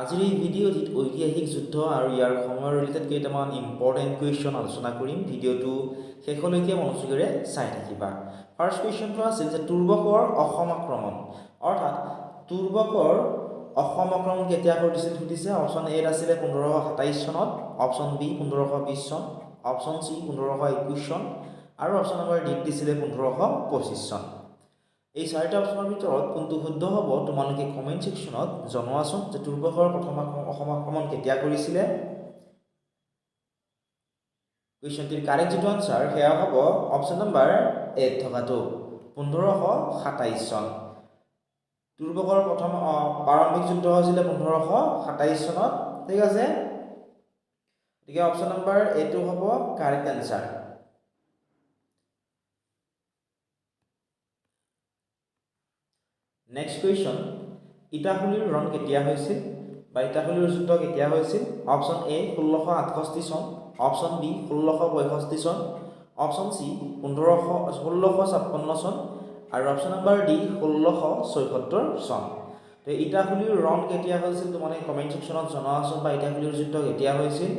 আজিৰ এই ভিডিঅ'টিত ঐতিহাসিক যুদ্ধ আৰু ইয়াৰ সময়ৰ ৰিলেটেড কেইটামান ইম্পৰ্টেণ্ট কুৱেশ্যন আলোচনা কৰিম। ভিডিঅ'টো শেষলৈকে মনোযোগেৰে চাই থাকিবা। ফাৰ্ষ্ট কুৱেশ্যনটো আছিল যে তুৰ্বকৰ অসম আক্ৰমণ, অৰ্থাৎ তুৰ্বকৰ অসম আক্ৰমণ কেতিয়া কৰিছিল সুধিছে। অপশ্যন এ আছিলে 1527 চনত, অপশ্যন বি 1520 চন, অপশ্যন চি 1521 চন আৰু অপশ্যন নম্বৰ ডি দিছিলে 1525 চন। এই চাৰিটা অপশ্যনৰ ভিতৰত কোনটো শুদ্ধ হ'ব তোমালোকে কমেণ্ট ছেকশ্যনত জনোৱাচোন যে তুৰ্বকৰ প্ৰথম অসম আক্ৰমণ কেতিয়া কৰিছিলে। কুৱেশ্যনটিৰ কাৰেক্ট যিটো আনচাৰ সেয়া হ'ব অপশ্যন নম্বৰ এ থকাটো 1527 চন। তুৰ্বকৰ প্ৰথম প্ৰাৰম্ভিক যুদ্ধ হৈছিলে 1527 চনত, ঠিক আছে। গতিকে অপশ্যন নম্বৰ এটো হ'ব কাৰেক্ট আনচাৰ। নেক্সট কুৱেশ্যন, ইটাখুলিৰ ৰণ কেতিয়া হৈছিল বা ইটাখুলিৰ যুদ্ধ কেতিয়া হৈছিল? অপশ্যন এ 1668 চন, অপশ্যন বি 1665 চন, অপশ্যন চি 1656 চন আৰু অপশ্যন নম্বৰ ডি 1674 চন। তো ইটাখুলিৰ ৰণ কেতিয়া হৈছিল তোমালোকে কমেণ্ট ছেকশ্যনত জনাওচোন, বা ইটাখুলিৰ যুদ্ধ কেতিয়া হৈছিল।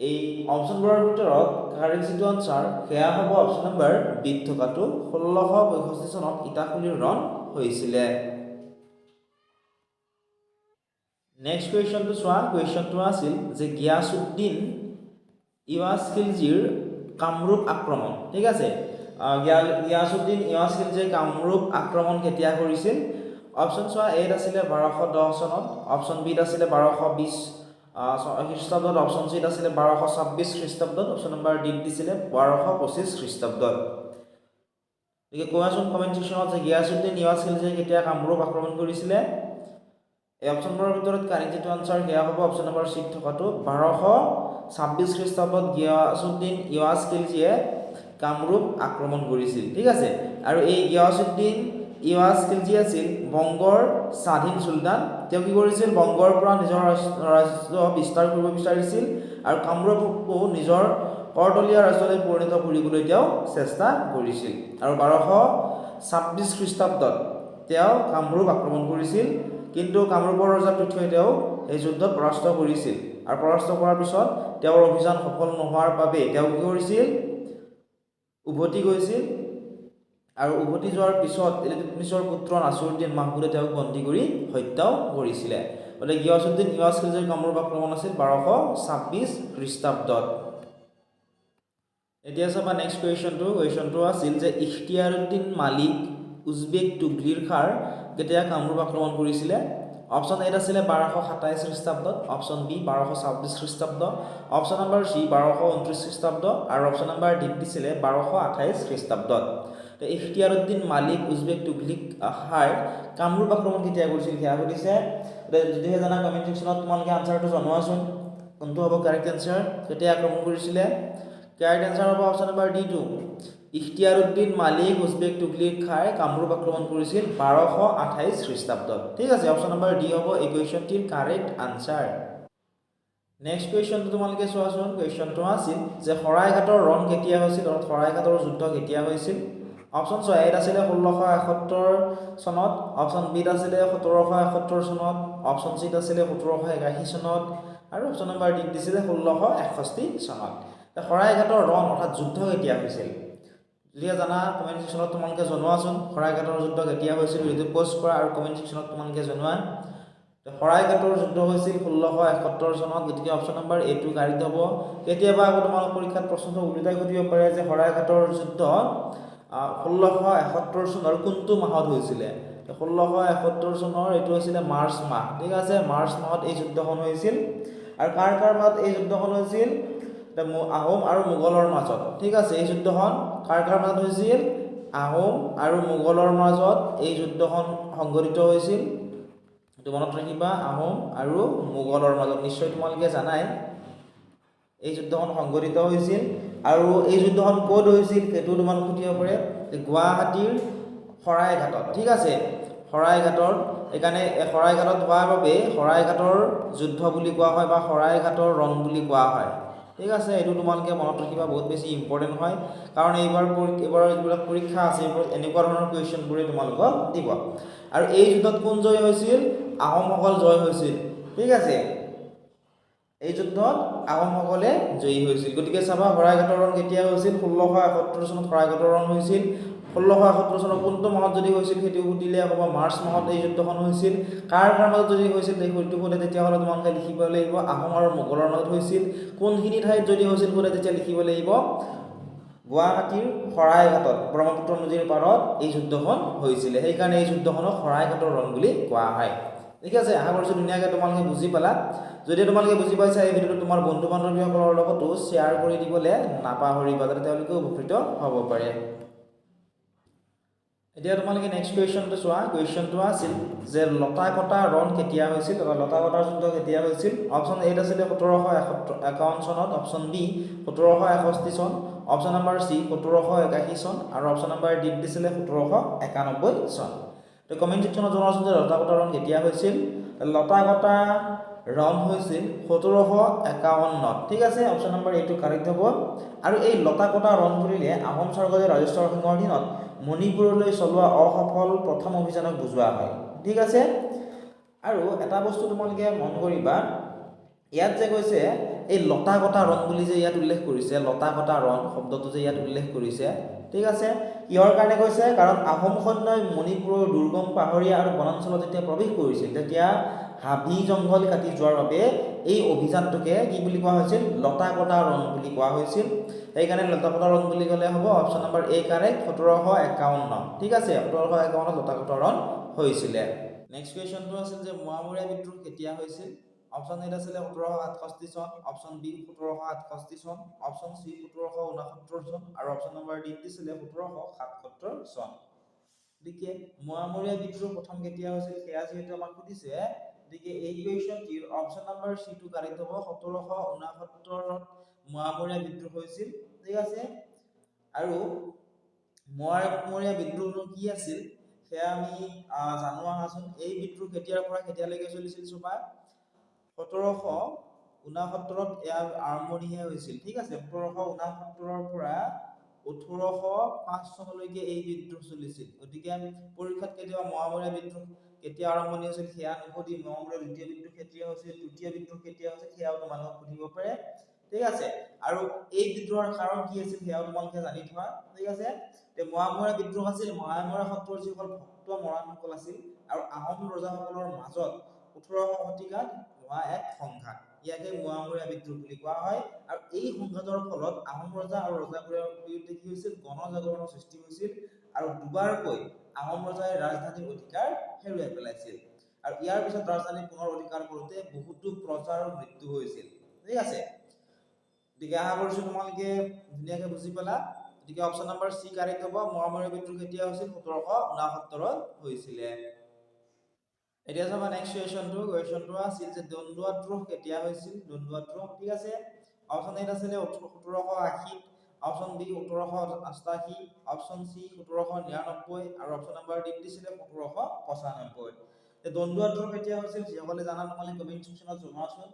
এই অপশ্যনবোৰৰ ভিতৰত কাৰেক্ট যিটো আনচাৰ সেয়া হ'ব অপশ্যন নম্বৰ বি থকাটো 1665 চনত ইটাখুলিৰ ৰণ হৈছিলে। নেক্সট কুৱেশ্যনটো চোৱা। কুৱেশ্যনটো আছিল যে গিয়াছুদ্দিন ইৱাজখিলজীৰ কামৰূপ আক্ৰমণ, ঠিক আছে। গিয়াছুদ্দিন ইৱাজখিলজীয়ে কামৰূপ আক্ৰমণ কেতিয়া কৰিছিল? অপশ্যন চোৱা, এত আছিলে 1210 চনত, অপশ্যন বিত আছিলে 1220 খ্ৰীষ্টাব্দত, অপশ্যন চিত আছিলে 1226 খ্ৰীষ্টাব্দত, অপশ্যন নম্বৰ ডিত দিছিলে 1225 খ্ৰীষ্টাব্দত। গতিকে কোৱাচোন কমেণ্ট ছেকশ্যনত যে গিয়াছুদ্দিন ইৱাজখিলজীয়ে কেতিয়া কামৰূপ আক্ৰমণ কৰিছিলে। এই অপশ্যনবোৰৰ ভিতৰত কাৰেক্ট যিটো আনচাৰ সেয়া হ'ব অপশ্যন নম্বৰ চি থকাটো 1226 খ্ৰীষ্টাব্দত গিয়াছুদ্দিন ইৱাজখিলজীয়ে কামৰূপ আক্ৰমণ কৰিছিল, ঠিক আছে। আৰু এই গিয়াছুদ্দিন ইৱাজখিলজী আছিল বংগৰ স্বাধীন চুলতান। তেওঁ কি কৰিছিল? বংগৰ পৰা নিজৰ ৰাজ্য বিস্তাৰ কৰিব বিচাৰিছিল আৰু কামৰূপকো নিজৰ কৰতলীয়া ৰাজ্যলৈ পৰিণত কৰিবলৈ তেওঁ চেষ্টা কৰিছিল। আৰু 1226 খ্ৰীষ্টাব্দত তেওঁ কামৰূপ আক্ৰমণ কৰিছিল, কিন্তু কামৰূপৰ ৰজা পৃথ্বীয়ে তেওঁ এই যুদ্ধত পৰাস্ত কৰিছিল। আৰু পৰাস্ত কৰাৰ পিছত তেওঁৰ অভিযান সফল নোহোৱাৰ বাবে তেওঁ কি কৰিছিল? উভতি গৈছিল। আৰু উভতি যোৱাৰ পিছত ইলতুৎমিছৰ পুত্ৰ নাছিৰুদ্দিন মাহমুদে তেওঁক বন্দী কৰি হত্যাও কৰিছিলে। গতিকে গিয়াছুদ্দিন ইৱাজখিলজীৰ কামৰূপ আক্ৰমণ আছিল 1226 খ্ৰীষ্টাব্দত। এতিয়া চাবা নেক্সট কুৱেশ্যনটো। কুৱেশ্যনটো আছিল যে ইখতিয়াৰুদ্দিন মালিক উজবেক তুঘলিৰ খাৰ কেতিয়া কামৰূপ আক্ৰমণ কৰিছিলে। অপশ্যন এত আছিলে 1227 খ্ৰীষ্টাব্দত, অপশ্যন বি 1226 খ্ৰীষ্টাব্দ, অপশ্যন নম্বৰ চি 1229 খ্ৰীষ্টাব্দ আৰু অপশ্যন নম্বৰ ডি দিছিলে 1228 খ্ৰীষ্টাব্দত। তো ইখতিয়াৰুদ্দিন মালিক উজবেক তুঘলিক খাৰ কামৰূপ আক্ৰমণ কেতিয়া কৰিছিল সেয়া সুধিছে। যদিহে জানা কমেণ্ট ছেকশ্যনত তোমালোকে আনচাৰটো জনোৱাচোন, কোনটো হ'ব কাৰেক্ট আনচাৰ, কেতিয়া আক্ৰমণ কৰিছিলে। কাৰেক্ট আনচাৰ হ'ব অপশ্যন নম্বৰ ডি টু। ইখতিয়াৰুদ্দিন মালিক উজবেক তুঘলিক খাই কামৰূপ আক্ৰমণ কৰিছিল 1228 খ্ৰীষ্টাব্দত, ঠিক আছে। অপশ্যন নম্বৰ ডি হ'ব এই কুৱেশ্যনটিৰ কাৰেক্ট আনচাৰ। নেক্সট কুৱেশ্যনটো তোমালোকে চোৱাচোন। কুৱেশ্যনটো আছিল যে শৰাইঘাটৰ ৰণ কেতিয়া হৈছিল, অৰ্থাৎ শৰাইঘাটৰ যুদ্ধ কেতিয়া হৈছিল। অপশ্যন চোৱা, এত আছিলে 1671 চনত, অপশ্যন বিত আছিলে 1771 চনত, অপশ্যন চিত আছিলে 1781 চনত আৰু অপশ্যন নম্বৰ ডিত দিছিলে 1661 চনত। শৰাইঘাটৰ ৰণ অৰ্থাৎ যুদ্ধ কেতিয়া হৈছিল, যদি জানা কমেণ্ট ছেকশ্যনত তোমালোকে জনোৱাচোন। শৰাইঘাটৰ যুদ্ধ কেতিয়া হৈছিল ভিডিঅ'টো প'ষ্ট কৰা আৰু কমেণ্ট ছেকশ্যনত তোমালোকে জনোৱা। শৰাইঘাটৰ যুদ্ধ হৈছিল 1671 চনত, গতিকে অপশ্যন নম্বৰ এটো কাৰেক্ট হ'ব। কেতিয়াবা আকৌ তোমালোকৰ পৰীক্ষাত প্ৰশ্নটো উল্টাই সুধিব পাৰে যে শৰাইঘাটৰ যুদ্ধ 1671 চনৰ কোনটো মাহত হৈছিলে। 1671 চনৰ এইটো হৈছিলে মাৰ্চ মাহ, ঠিক আছে। মাৰ্চ মাহত এই যুদ্ধখন হৈছিল। আৰু কাৰ কাৰ মাজত এই যুদ্ধখন হৈছিল? আহোম আৰু মোগলৰ মাজত, ঠিক আছে। এই যুদ্ধখন কাৰ কাৰ মাজত হৈছিল? আহোম আৰু মোগলৰ মাজত এই যুদ্ধখন সংঘটিত হৈছিল। এইটো মনত ৰাখিবা, আহোম আৰু মোগলৰ মাজত। নিশ্চয় তোমালোকে জানাই এই যুদ্ধখন সংঘটিত হৈছিল। আৰু এই যুদ্ধখন ক'ত হৈছিল সেইটো তোমালোক সুধিব পাৰে। গুৱাহাটীৰ শৰাইঘাটত, ঠিক আছে। শৰাইঘাটৰ, সেইকাৰণে শৰাইঘাটত হোৱাৰ বাবে শৰাইঘাটৰ যুদ্ধ বুলি কোৱা হয় বা শৰাইঘাটৰ ৰণ বুলি কোৱা হয়, ঠিক আছে। এইটো তোমালোকে মনত ৰাখিবা, বহুত বেছি ইম্পৰ্টেণ্ট হয়। কাৰণ এইবাৰ যিবিলাক পৰীক্ষা আছে এইবোৰত এনেকুৱা ধৰণৰ কুৱেশ্যনবোৰে তোমালোকক দিব। আৰু এই যুদ্ধত কোন জয় হৈছিল? আহোমসকল জয় হৈছিল। ঠিক আছে এই যুদ্ধত আহোমসকলে জয়ী হৈছিল গতিকে চাবা শৰাইঘাটৰ ৰণ কেতিয়া হৈছিল 1671 চনত শৰাইঘাটৰ ৰণ হৈছিল 1671 চনৰ কোনটো মাহত যদি হৈছিল সেইটো সুধিলে হ'ব মাৰ্চ মাহত এই যুদ্ধখন হৈছিল কাৰ মাজত যদি হৈছিল সেইটো সোধে তেতিয়াহ'লে তোমালোকে লিখিব লাগিব আহোম আৰু মোগলৰ মাজত হৈছিল কোনখিনি ঠাইত যদি হৈছিল সোধে তেতিয়া লিখিব লাগিব গুৱাহাটীৰ শৰাইঘাটত ব্ৰহ্মপুত্ৰ নদীৰ পাৰত এই যুদ্ধখন হৈছিলে সেইকাৰণে এই যুদ্ধখনক শৰাইঘাটৰ ৰণ বুলি কোৱা হয় ঠিক আছে আশা কৰিছোঁ ধুনীয়াকৈ তোমালোকে বুজি পালা যদি তোমালোকে বুজি পাইছা এই ভিডিঅ'টো তোমাৰ বন্ধু বান্ধৱীসকলৰ লগতো শ্বেয়াৰ কৰি দিবলৈ নাপাহৰিবা যাতে তেওঁলোকে উপকৃত হ'ব পাৰে এতিয়া তোমালোকে নেক্সট কুৱেশ্যনটো চোৱা কুৱেশ্যনটো আছিল যে লতা কটা ৰণ কেতিয়া হৈছিল লতা কটাৰ যুদ্ধ কেতিয়া হৈছিল অপশ্যন এ আছিলে 1751 চনত অপশ্যন বি 1761 চন অপশ্যন নম্বৰ চি 1781 চন আৰু অপশ্যন নম্বৰ ডি দিছিলে 1791 চন তো কমেন্ট সেকশনত জনাওকচোন যে লতা কটা ৰণ কেতিয়া হৈছিল লতা কটা ৰণ হৈছিল 1751 ঠিক আছে অপশ্যন নম্বৰ এ টো কাৰেক্ট হ'ব আৰু এই লতা কটা ৰণ বুলিলে আহোম স্বৰ্গদেউ ৰাজেশ্বৰ সিংহৰ দিনত মণিপুৰলৈ চলোৱা অসফল প্ৰথম অভিযানক বুজোৱা হয় ঠিক আছে আৰু এটা বস্তু তোমালোকে মন কৰিবা ইয়াত যে কৈছে এই লতা কটা ৰণ বুলি যে ইয়াত উল্লেখ কৰিছে লতা কটা ৰণ শব্দটো যে ইয়াত উল্লেখ কৰিছে ঠিক আছে কিহৰ কাৰণে কৈছে কাৰণ আহোম সৈন্যই মণিপুৰৰ দুৰ্গম পাহাৰীয়া আৰু বনাঞ্চলত যেতিয়া প্ৰৱেশ কৰিছিল তেতিয়া হাবি জংঘল কাটি যোৱাৰ বাবে এই অভিযানটোকে কি বুলি কোৱা হৈছিল লতা কটা ৰণ বুলি কোৱা হৈছিল সেইকাৰণে লতা কটা ৰণ বুলি ক'লে হ'ব অপশ্যন নম্বৰ এ কাৰেক্ট 1751 ঠিক আছে 1751 লতা কটা ৰণ হৈছিলে নেক্সট কুৱেশ্যনটো আছিল যে মোৱামৰীয়া বিদ্ৰোহ কেতিয়া হৈছিল অপশ্যন এ আছিলে 1768 চন অপশ্যন বি 1768 চন অপশ্যন সি 1769 চন আৰু অপশ্যন নম্বৰ ডি দিছিলে 1777 চন গতিকে মোৱামৰীয়া বিদ্ৰোহ প্ৰথম কেতিয়া হৈছিল সেয়া যিহেতু আমাক সুধিছে গতিকে এই কুৱেশ্যনটিৰ অপশ্যন নম্বৰ সি টো কাৰেক্ট হ'ব 1769 মোৱামৰীয়া বিদ্ৰোহ হৈছিল ঠিক আছে আৰু মোৱামৰীয়া বিদ্ৰোহটো কি আছিল সেয়া আমি জানো আহাচোন এই বিদ্ৰোহ কেতিয়াৰ পৰা কেতিয়ালৈকে চলিছিল চবা 1769 ইয়াৰ আৰম্ভণিহে হৈছিল ঠিক আছে 1769 পৰা 1805 চনলৈকে এই বিদ্ৰোহ চলিছিল গতিকে পৰীক্ষাত কেতিয়াবা মোৱামৰীয়া বিদ্ৰোহ কেতিয়া আৰম্ভণি হৈছিল সেয়া নুসুধি মোৱামৰীয়া দ্বিতীয় বিদ্ৰোহ কেতিয়া হৈছিল তৃতীয় বিদ্ৰোহ কেতিয়া হৈছিল সেয়াও তোমালোকক সুধিব পাৰে ঠিক আছে আৰু এই বিদ্ৰোহৰ কাৰণ কি আছিল সেয়াও তোমালোকে জানি থোৱা ঠিক আছে তে মোৱামৰীয়া বিদ্ৰোহ আছিল মোৱামৰীয়া সত্ৰৰ যিসকল ভক্ত মৰাণসকল আছিল আৰু আহোম ৰজাসকলৰ মাজত 18শ শতিকাত হোৱা এক সংঘাত ইয়াকে মোৱামৰীয়া বিদ্ৰোহ বুলি কোৱা হয় আৰু এই সংঘাতৰ ফলত আহোম ৰজা আৰু ৰজাবোৰৰ বিৰুদ্ধে কি হৈছিল গণজাগৰণৰ সৃষ্টি হৈছিল আৰু দুবাৰকৈ আহোম ৰজাই ৰাজধানীৰ অধিকাৰ হেৰুৱাই পেলাইছিল আৰু ইয়াৰ পিছত ৰাজধানী পুনৰ অধিকাৰ কৰোঁতে বহুতো প্ৰজাৰ মৃত্যু হৈছিল ঠিক আছে গতিকে আশা কৰিছোঁ তোমালোকে ধুনীয়াকৈ বুজি পালা গতিকে অপশ্যন নম্বৰ সি কাৰেক্ট হ'ব মোৱামৰীয়া বিদ্ৰোহ কেতিয়া হৈছিল 1769 হৈছিলে এতিয়া চাবা নেক্সট কুৱেশ্যনটো আছিল যে দণ্ডুৱা দ্ৰোহ কেতিয়া হৈছিল দণ্ডুৱা দ্ৰোহ ঠিক আছে অপশ্যন এ আছিলে 1780 অপশ্যন বি 1788 অপশ্যন সি 1799 আৰু অপশ্যন নম্বৰ ডি দিছিলে 1795 তে দণ্ডুৱা দ্ৰোহ কেতিয়া হৈছিল যিসকলে জানা তোমালোকে কমেন্ট সেকশনত জনাওচোন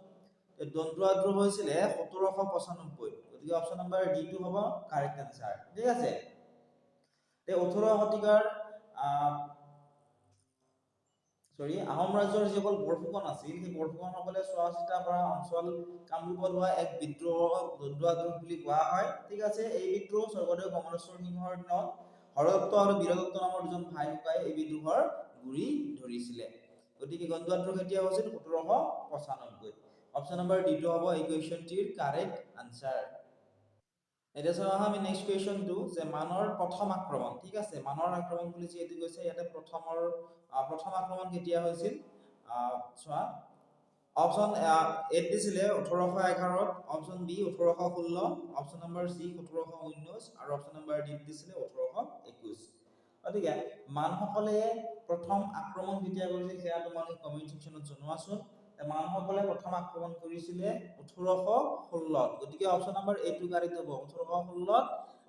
দণ্ডুৱা দ্ৰোহ হৈছিলে 1795 গতিকে অপশ্যন নম্বৰ ডি টো হ'ব কাৰেক্ট আনসাৰ ঠিক আছে তে 18 শতিকাৰ আহোম ৰাজ্যৰ যিসকল বৰফুকন আছিল সেই বৰফুকনসকলে চোৱা চিতা কৰা অঞ্চল কামৰূপত হোৱা এক বিদ্ৰোহক দণ্ডুৱা দ্ৰোহ বুলি কোৱা হয় ঠিক আছে এই বিদ্ৰোহ স্বৰ্গদেউ কমলেশ্বৰ সিংহৰ দিনত হৰদত্ত আৰু বীৰদত্ত নামৰ দুজন ভাই ককাই এই বিদ্ৰোহৰ গুৰি ধৰিছিলে গতিকে দণ্ডুৱা দ্ৰোহ কেতিয়া হৈছিল 1795 অপশ্যন নম্বৰ ডি টো হ'ব এই কুৱেশ্যনটিৰ কাৰেক্ট আনসাৰ এতিয়া চাওঁ আমি নেক্সট কুৱেশ্যনটো যে মানৰ প্ৰথম আক্ৰমণ ঠিক আছে মানৰ আক্ৰমণ বুলি যিহেতু কৈছে ইয়াতে প্ৰথম আক্ৰমণ কেতিয়া হৈছিল চোৱা অপশ্যন এ দিছিলে 1811 অপশ্যন বি 1816 অপশ্যন নম্বৰ সি 1719 আৰু অপশ্যন নম্বৰ ডি দিছিলে 1821 গতিকে মানসকলে প্ৰথম আক্ৰমণ কেতিয়া কৰিছিল সেয়া তোমালোকে কমেন্ট সেকশনত জনোৱাচোন মানসকলে প্ৰথম আক্ৰমণ কৰিছিলে 1816 গতিকে অপশ্যন নম্বৰ এ টো কাৰেক্ট হ'ব 1816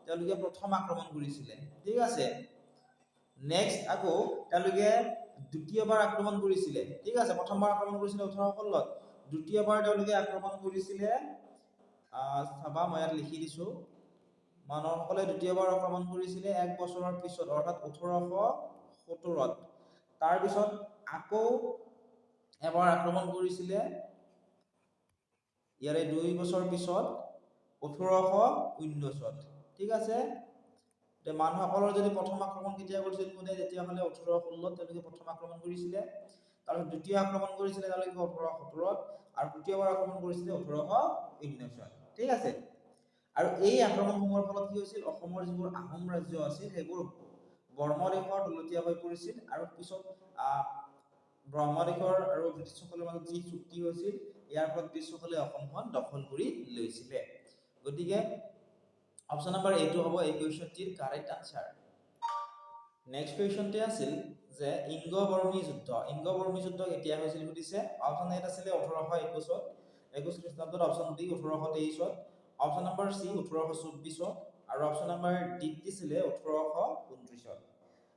তেওঁলোকে প্ৰথম আক্ৰমণ কৰিছিলে ঠিক আছে নেক্সট আকৌ তেওঁলোকে দ্বিতীয়বাৰ আক্ৰমণ কৰিছিলে ঠিক আছে প্ৰথমবাৰ আক্ৰমণ কৰিছিলে 1816 দ্বিতীয়বাৰ তেওঁলোকে আক্ৰমণ কৰিছিলে চাবা মই ইয়াত লিখি দিছো মানসকলে দ্বিতীয়বাৰ আক্ৰমণ কৰিছিলে এক বছৰৰ পিছত অৰ্থাৎ 1817 তাৰ পিছত আকৌ এবাৰ আক্ৰমণ কৰিছিলে ইয়াৰে 2 বছৰ পিছত 1819 ঠিক আছে মানুহসকলৰ যদি প্ৰথম আক্ৰমণ কেতিয়া কৰিছিল কোনে তেতিয়াহ'লে 1816 তেওঁলোকে প্ৰথম আক্ৰমণ কৰিছিলে তাৰপিছত দ্বিতীয় আক্ৰমণ কৰিছিলে তেওঁলোকে 1817 আৰু তৃতীয়বাৰ আক্ৰমণ কৰিছিলে 1819 ঠিক আছে আৰু এই আক্ৰমণসমূহৰ ফলত কি হৈছিল অসমৰ যিবোৰ আহোম ৰাজ্য আছিল সেইবোৰ বৰ্মদেশৰ তলতীয়া হৈ পৰিছিল আৰু পিছত ব্ৰহ্মদেশৰ আৰু ব্ৰিটিছসকলৰ মাজত যি চুক্তি হৈছিল ইয়াৰ ফলত ব্ৰিটিছসকলে অসমখন দখল কৰি লৈছিলে গতিকে অপচন নম্বৰ এ টো হ'ব এই কোৱেশ্চনটিৰ কাৰেক্ট আনসাৰ নেক্সট কোৱেশ্চনটি আছিল যে ইংগ-বৰ্মী যুদ্ধ কেতিয়া হৈছিল সুধিছে অপচন এ আছিল 1821 21 খ্ৰীষ্টাব্দত অপচন বি 1823 অপচন নম্বৰ সি 1824 আৰু অপচন নম্বৰ ডি দিছিল 1829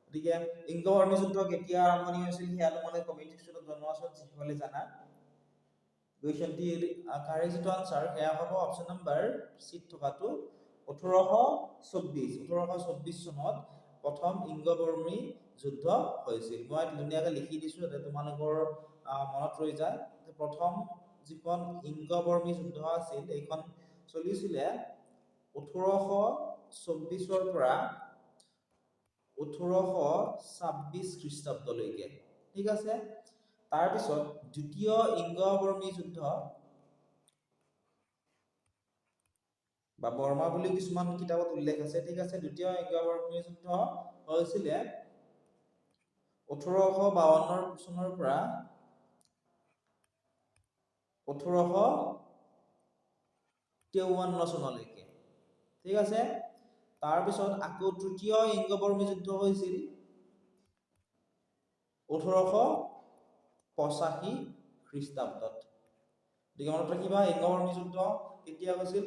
গতিকে ইংগ-বৰ্মী যুদ্ধ কেতিয়া আৰম্ভণি হৈছিল সেয়া তোমালোকে কমেন্ট সেকশ্যনত জনোৱাচোন যিসকলে জানা কুৱেশ্যনটিৰ কাৰেক্ট যিটো আনসাৰ সেয়া হ'ব অপচন নম্বৰ সি থকাটো 1824 চনত প্ৰথম ইংগ-বৰ্মী যুদ্ধ হৈছিল মই ধুনীয়াকৈ লিখি দিছো যাতে তোমালোকৰ মনত ৰৈ যায় প্ৰথম যিখন ইংগ-বৰ্মী যুদ্ধ আছিল এইখন চলিছিলে 1824 ৰ পৰা 1826 খ্ৰীষ্টাব্দলৈকে ঠিক আছে তাৰ পিছত দ্বিতীয় ইংগ-বৰ্মী যুদ্ধ বা বৰ্মা বুলি কিছুমান কিতাপত উল্লেখ আছে ঠিক আছে দ্বিতীয় ইংগ-বৰ্মী যুদ্ধ হৈছিল 1852 চনৰ পৰা 1853 চনলৈকে ঠিক আছে তাৰ পিছত আকৌ তৃতীয় ইংগ-বৰ্মী যুদ্ধ হৈছিল 1885 খ্ৰীষ্টাব্দত দিকে মনত ৰাখিবা ইংগ-বৰ্মী যুদ্ধ কেতিয়া হৈছিল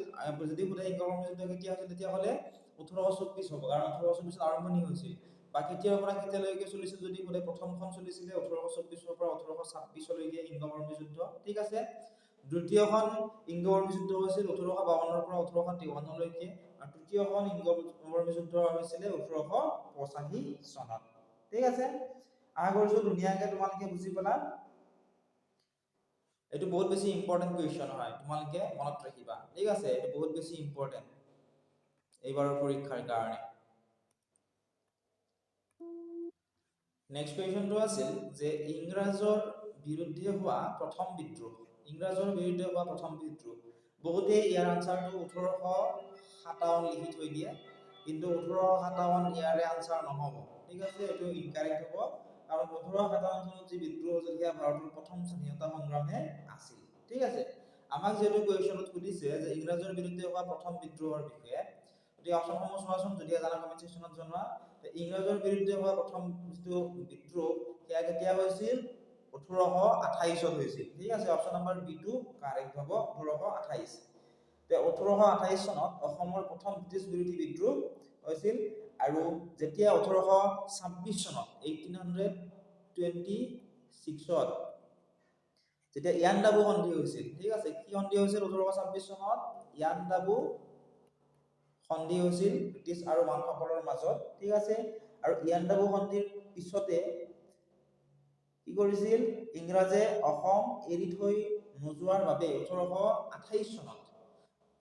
যদি পুৰা ইংগ-বৰ্মী যুদ্ধ কেতিয়া হৈছিল তেতিয়া হলে 1824 হ'ব কাৰণ 1824 আৰম্ভণি হৈছিল বা কেতিয়াৰ পৰা কেতিয়ালৈকে চলিছিল যদি বোলে প্ৰথমখন চলিছিল 1824 ৰ পৰা 1826 লৈকে ইংগ-বৰ্মী যুদ্ধ ঠিক আছে দ্বিতীয়খন ইংগ-বৰ্মী যুদ্ধ হৈছিল 1852 ৰ পৰা 1853 লৈকে আৰু তৃতীয়খন ইংগ-বৰ্মী যুদ্ধ হৈছিল 1885 চনত ঠিক আছে আশা কৰিছো ধুনীয়াকৈ তোমালোকে বুজি পালা এটো বহুত বেছি ইম্পৰ্টেন্ট কোৱেশ্চন হয় তোমালোকে মনত ৰাখিবা ঠিক আছে এটো বহুত বেছি ইম্পৰ্টেন্ট এইবাৰৰ পৰীক্ষাৰ কাৰণে নেক্সট কোৱেশ্চনটো আছিল যে ইংৰাজৰ বিৰুদ্ধে হোৱা প্ৰথম বিদ্ৰোহ বহুতে ইয়াৰ আনসাৰটো 1857 লিখি থৈ দিয়ে কিন্তু 1857 ইয়াৰে আনসাৰ নহব ঠিক আছে এটো ইনকাৰেক্ট হ'ব কাৰণ 1857 চনত যি বিদ্ৰোহ হৈছিল সেয়া ভাৰতৰ প্ৰথম স্বাধীনতা সংগ্ৰামে আছিল ঠিক আছে আমাক যেটো কোৱেশ্চনত সুধিছে যে ইংৰাজৰ বিৰুদ্ধে হোৱা প্ৰথম বিদ্ৰোহৰ বিষয়ে যদি অপচনসমূহ চোৱাচোন যদি জানা কমেন্ট সেকশ্যনত জনোৱা ইংৰাজৰ বিৰুদ্ধে হোৱা প্ৰথম যিটো বিদ্ৰোহ সেয়া কেতিয়া হৈছিল 1828 হৈছিল ঠিক আছে অপচন নম্বৰ বি টো কাৰেক্ট হ'ব 1828 তে 1828 চনত অসমৰ প্ৰথম ব্ৰিটিছ বিৰোধী বিদ্ৰোহ হৈছিল আৰু যেতিয়া 1826 চনত 1826 যেতিয়া ইয়াণ্ডাবু সন্ধি হৈছিল ঠিক আছে কি সন্ধি হৈছিল 1826 চনত ইয়াণ্ডাবু সন্ধি হৈছিল ব্ৰিটিছ আৰু মানসকলৰ মাজত ঠিক আছে আৰু ইয়াণ্ডাবু সন্ধিৰ পিছতে কি কৰিছিল ইংৰাজে অসম এৰি থৈ নোযোৱাৰ বাবে 1828 চনত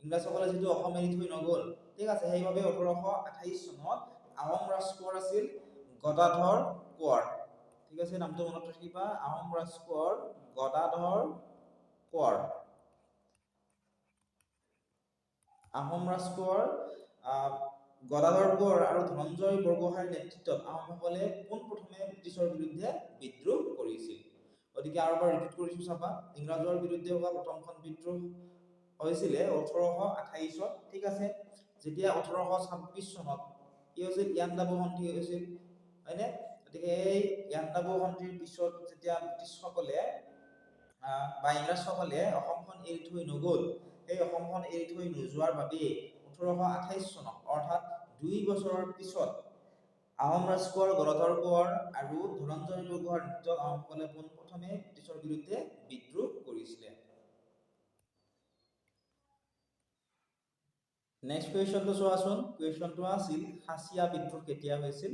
ইংৰাজসকলে যেটো অসম এৰি থৈ নগল ঠিক আছে সেইভাবে 1828 চনত আহোম ৰাজকোঁৱৰ আছিল গদাধৰ কোঁৱৰ ঠিক আছে নামটো মনত ৰাখিবা আহোম ৰাজকোঁৱৰ গদাধৰ কোঁৱৰ আহোম ৰাজকোঁৱৰ গদাধৰ কোঁৱৰ আৰু ধনঞ্জয় বৰগোহাঁইৰ নেতৃত্বত আহোমসকলে পোনপ্ৰথমে ব্ৰিটিছৰ বিৰুদ্ধে বিদ্ৰোহ কৰিছিল গতিকে আৰু এবাৰ ৰিপিট কৰিছো চাবা ইংৰাজৰ বিৰুদ্ধে হোৱা প্ৰথমখন বিদ্ৰোহ হৈছিল 1828 ঠিক আছে যেতিয়া 1826 চনত কি হৈছিল ইয়াণ্ডাবু সন্ধি হৈছিল হয়নে গতিকে এই ইয়াণ্ডাবু সন্ধিৰ পিছত যেতিয়া ব্ৰিটিছসকলে বা ইংৰাজসকলে অসমখন এৰি থৈ নগল এই অসমখন এৰি থৈ নোযোৱাৰ বাবে 1828 চনত অৰ্থাৎ 2 বছৰৰ পিছত আহোম ৰাজকোঁৱৰ গদাধৰ কোঁৱৰ আৰু ধনঞ্জয় বৰগোহাঁইৰ নেতৃত্বত আহোমসকলে পোনপ্ৰথমে ব্ৰিটিছৰ বিৰুদ্ধে বিদ্ৰোহ কৰিছিল নেক্সট কোৱেশ্চনটো চোৱাচোন কোৱেশ্চনটো আছিল হাছিয়া বিদ্ৰোহ কেতিয়া হৈছিল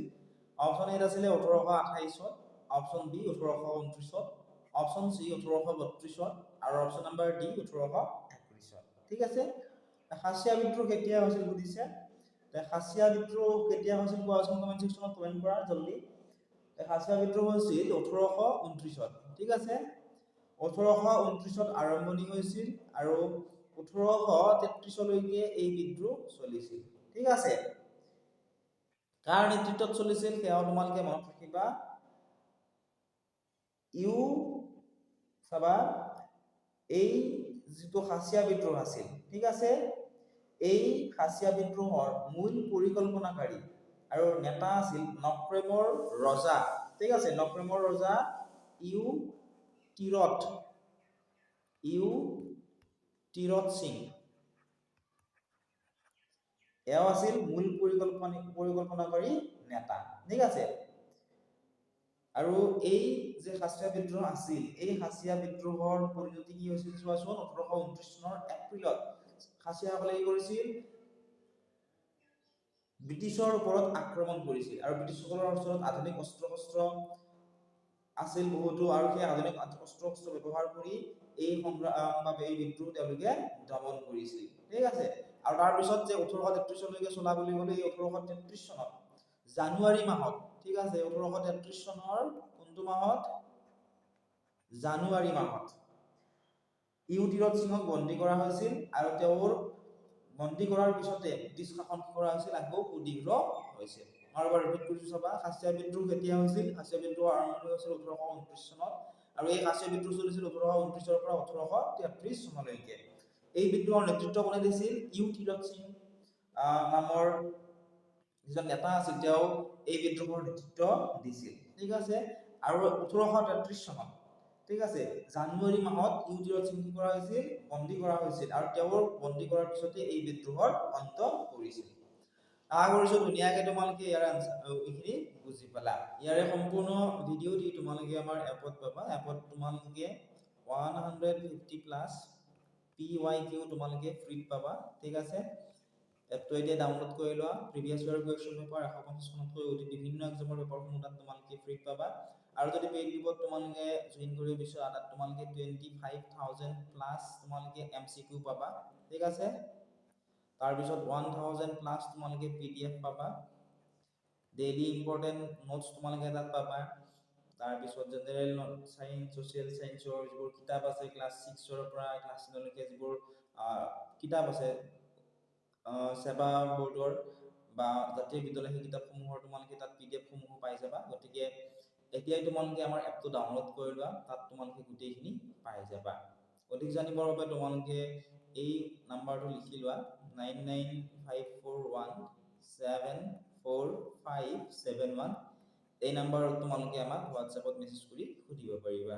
অপচন এ আছিল 1828 অপচন বি 1829 অপশ্যন চি 1832 আৰু অপশ্যন নম্বৰ ডি 1831। ঠিক আছে। খাচীয়া বিদ্ৰোহ কেতিয়া হৈছিল সুধিছে। খাচীয়া বিদ্ৰোহ কেতিয়া হৈছিল কোৱাচোন, কমেন্ট সেকশনত কমেন্ট কৰা জলদি। খাচীয়া বিদ্ৰোহ হৈছিল 1829। ঠিক আছে, 1829 আৰম্ভণি হৈছিল আৰু 1833 লৈকে এই বিদ্ৰোহ চলিছিল। ঠিক আছে, কাৰ নেতৃত্বত চলিছিল সেয়াও তোমালোকে মনত ৰাখিবা। চাবা এই যিটো খাচীয়া বিদ্ৰোহ আছিল, ঠিক আছে, এই খাচীয়া বিদ্ৰোহৰ মূল পৰিকল্পনাকাৰী আৰু নেতা আছিল নক্ৰেমৰ ৰজা। ঠিক আছে, নক্ৰেমৰ ৰজা তিৰত সিং। এও আছিল মূল পৰিকল্পনাকাৰী নেতা। ঠিক আছে, আৰু এই যে খাচীয়া বিদ্ৰোহ আছিল, এই খাচীয়া বিদ্ৰোহৰ পৰিণতি কি হৈছিল চোৱাচোন। 1829 চনৰ এপ্ৰিলত খাচীয়াসকলে কি কৰিছিল, ব্ৰিটিছৰ ওপৰত আক্ৰমণ কৰিছিল আৰু ব্ৰিটিছসকলৰ ওচৰত আধুনিক অস্ত্ৰ শস্ত্ৰ আছিল বহুতো, আৰু সেই আধুনিক অস্ত্ৰ শস্ত্ৰ ব্যৱহাৰ কৰি এই বিদ্ৰোহ তেওঁলোকে দমন কৰিছিল। ঠিক আছে, আৰু তাৰ পিছত যে 1833 লৈকে চলা বুলি ক'লে, এই 1833 চনত জানুৱাৰী মাহত, ঠিক আছে, 1833 চনৰ কোনটো মাহত, জানুৱাৰী মাহত তিৰত সিংক বন্দী কৰা হৈছিল আৰু তেওঁৰ বন্দী কৰাৰ পিছতে ব্ৰিটিছ শাসন কৰা হৈছিল, আকৌ সুদীৰ্ঘ হৈছিল। আৰু এবাৰ ৰিপিট কৰিছো চাবা, খাচীয়া বিদ্ৰোহ কেতিয়া হৈছিল। খাচীয়া বিদ্ৰোহ আৰম্ভণি হৈছিল 1829 চনত আৰু এই খাচীয়া বিদ্ৰোহ চলিছিল 1829 ৰ পৰা 1833 চনলৈকে। এই বিদ্ৰোহৰ নেতৃত্ব কোনে দিছিল, তিৰত সিং নামৰ যিজন নেতা আছিল, তেওঁ এই বিদ্ৰোহৰ নেতৃত্ব দিছিল। ঠিক আছে, আৰু 1833 চনত, ঠিক আছে, জানুৱাৰী মাহত তিৰত সিং কি কৰা হৈছিল, বন্দী কৰা হৈছিল আৰু তেওঁৰ বন্দী কৰাৰ পিছতে এই বিদ্ৰোহৰ অন্ত পৰিছিল। আশা কৰিছো ধুনীয়াকৈ তোমালোকে ইয়াৰ এইখিনি বুজি পালা। ইয়াৰে সম্পূৰ্ণ ভিডিঅ'টি তোমালোকে আমাৰ এপত পাবা। এপত তোমালোকে 150+ PYQ তোমালোকে ফ্ৰীত পাবা। ঠিক আছে, এপটো এতিয়া ডাউনলোড কৰি লোৱা। প্ৰিভিয়াছ ইয়াৰ কুৱেশ্যন পেপাৰ 150খনতকৈ অধিক বিভিন্ন এক্সামৰ পেপাৰসমূহ তাত তোমালোকে ফ্ৰীত পাবা। আৰু যদি পেইড গ্ৰুপত তোমালোকে জইন কৰিব বিচৰা, তাত তোমালোকে 25,000+ তোমালোকে MCQ পাবা। ঠিক আছে, তাৰপিছত 1000+ তোমালোকে PDF পাবা। ডেইলি ইম্পৰ্টেণ্ট নোটছ তোমালোকে তাত পাবা। তাৰপিছত জেনেৰেল সায়েন্স, ছ'চিয়েল সায়েন্সৰ যিবোৰ কিতাপ আছে, ক্লাছ 6ৰ পৰা ক্লাছ 10 লৈকে যিবোৰ কিতাপ আছে, সেৱা বৰ্ডৰ বা জাতীয় বিদ্যালয়, সেই কিতাপসমূহৰ তোমালোকে তাত PDF সমূহ পাই যাবা। গতিকে এতিয়াই তোমালোকে আমাৰ এপটো ডাউনলোড কৰি লোৱা, তাত তোমালোকে গোটেইখিনি পাই যাবা। অধিক জানিবৰ বাবে তোমালোকে এই নাম্বাৰটো লিখি লোৱা, 9954174571। এই নাম্বাৰত তোমালোকে আমাক হোৱাটছএপত মেছেজ কৰি সুধিব পাৰিবা।